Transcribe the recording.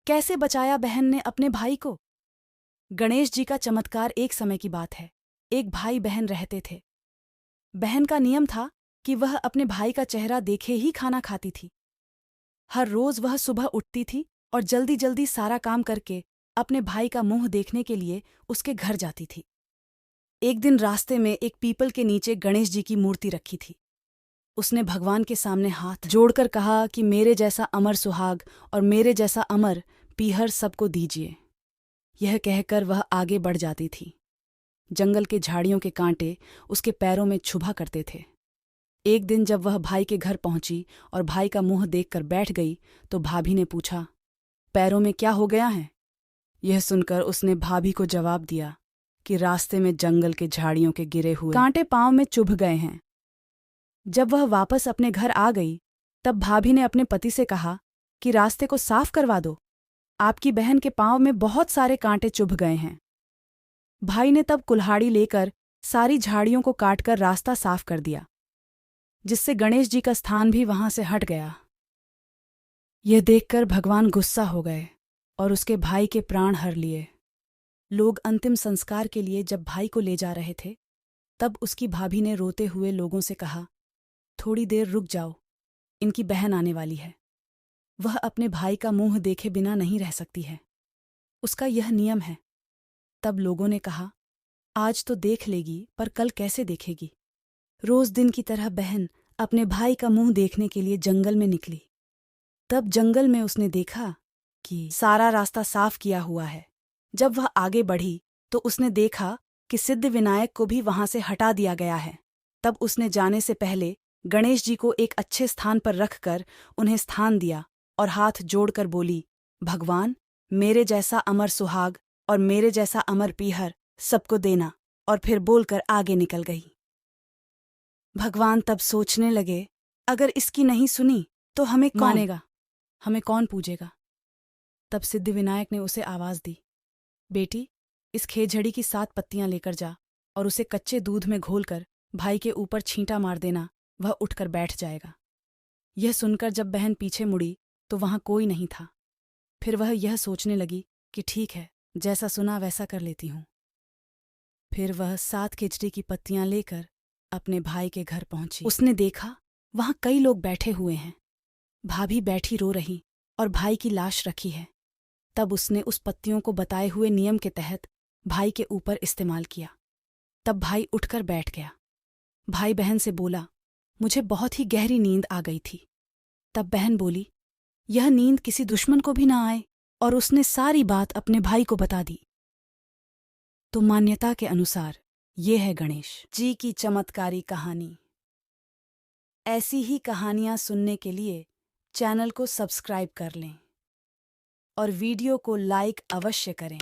कैसे बचाया बहन ने अपने भाई को। गणेश जी का चमत्कार। एक समय की बात है, एक भाई बहन रहते थे। बहन का नियम था कि वह अपने भाई का चेहरा देखे ही खाना खाती थी। हर रोज वह सुबह उठती थी और जल्दी जल्दी सारा काम करके अपने भाई का मुंह देखने के लिए उसके घर जाती थी। एक दिन रास्ते में एक पीपल के नीचे गणेश जी की मूर्ति रखी थी। उसने भगवान के सामने हाथ जोड़कर कहा कि मेरे जैसा अमर सुहाग और मेरे जैसा अमर पीहर सबको दीजिए। यह कहकर वह आगे बढ़ जाती थी। जंगल के झाड़ियों के कांटे उसके पैरों में छुभा करते थे। एक दिन जब वह भाई के घर पहुंची और भाई का मुंह देखकर बैठ गई तो भाभी ने पूछा, पैरों में क्या हो गया है। यह सुनकर उसने भाभी को जवाब दिया कि रास्ते में जंगल के झाड़ियों के गिरे हुए कांटे पांव में चुभ गए हैं। जब वह वापस अपने घर आ गई तब भाभी ने अपने पति से कहा कि रास्ते को साफ करवा दो, आपकी बहन के पांव में बहुत सारे कांटे चुभ गए हैं। भाई ने तब कुल्हाड़ी लेकर सारी झाड़ियों को काटकर रास्ता साफ कर दिया, जिससे गणेश जी का स्थान भी वहां से हट गया। यह देखकर भगवान गुस्सा हो गए और उसके भाई के प्राण हर लिए। लोग अंतिम संस्कार के लिए जब भाई को ले जा रहे थे तब उसकी भाभी ने रोते हुए लोगों से कहा, थोड़ी देर रुक जाओ, इनकी बहन आने वाली है। वह अपने भाई का मुंह देखे बिना नहीं रह सकती है, उसका यह नियम है। तब लोगों ने कहा, आज तो देख लेगी पर कल कैसे देखेगी। रोज दिन की तरह बहन अपने भाई का मुंह देखने के लिए जंगल में निकली। तब जंगल में उसने देखा कि सारा रास्ता साफ किया हुआ है। जब वह आगे बढ़ी तो उसने देखा कि सिद्ध विनायक को भी वहां से हटा दिया गया है। तब उसने जाने से पहले गणेश जी को एक अच्छे स्थान पर रखकर उन्हें स्थान दिया और हाथ जोड़कर बोली, भगवान, मेरे जैसा अमर सुहाग और मेरे जैसा अमर पीहर सबको देना। और फिर बोलकर आगे निकल गई। भगवान तब सोचने लगे, अगर इसकी नहीं सुनी तो हमें कौन मानेगा, हमें कौन पूजेगा। तब सिद्ध विनायक ने उसे आवाज दी, बेटी, इस खेजड़ी की 7 पत्तियां लेकर जा और उसे कच्चे दूध में घोलकर भाई के ऊपर छींटा मार देना, वह उठकर बैठ जाएगा। यह सुनकर जब बहन पीछे मुड़ी तो वहां कोई नहीं था। फिर वह यह सोचने लगी कि ठीक है, जैसा सुना वैसा कर लेती हूं। फिर वह 7 खिचड़ी की पत्तियां लेकर अपने भाई के घर पहुंची। उसने देखा वहां कई लोग बैठे हुए हैं। भाभी बैठी रो रही और भाई की लाश रखी है। तब उसने उस पत्तियों को बताए हुए नियम के तहत भाई के ऊपर इस्तेमाल किया। तब भाई उठकर बैठ गया। भाई बहन से बोला, मुझे बहुत ही गहरी नींद आ गई थी। तब बहन बोली, यह नींद किसी दुश्मन को भी ना आए, और उसने सारी बात अपने भाई को बता दी। तो मान्यता के अनुसार ये है गणेश जी की चमत्कारी कहानी। ऐसी ही कहानियां सुनने के लिए चैनल को सब्सक्राइब कर लें और वीडियो को लाइक अवश्य करें।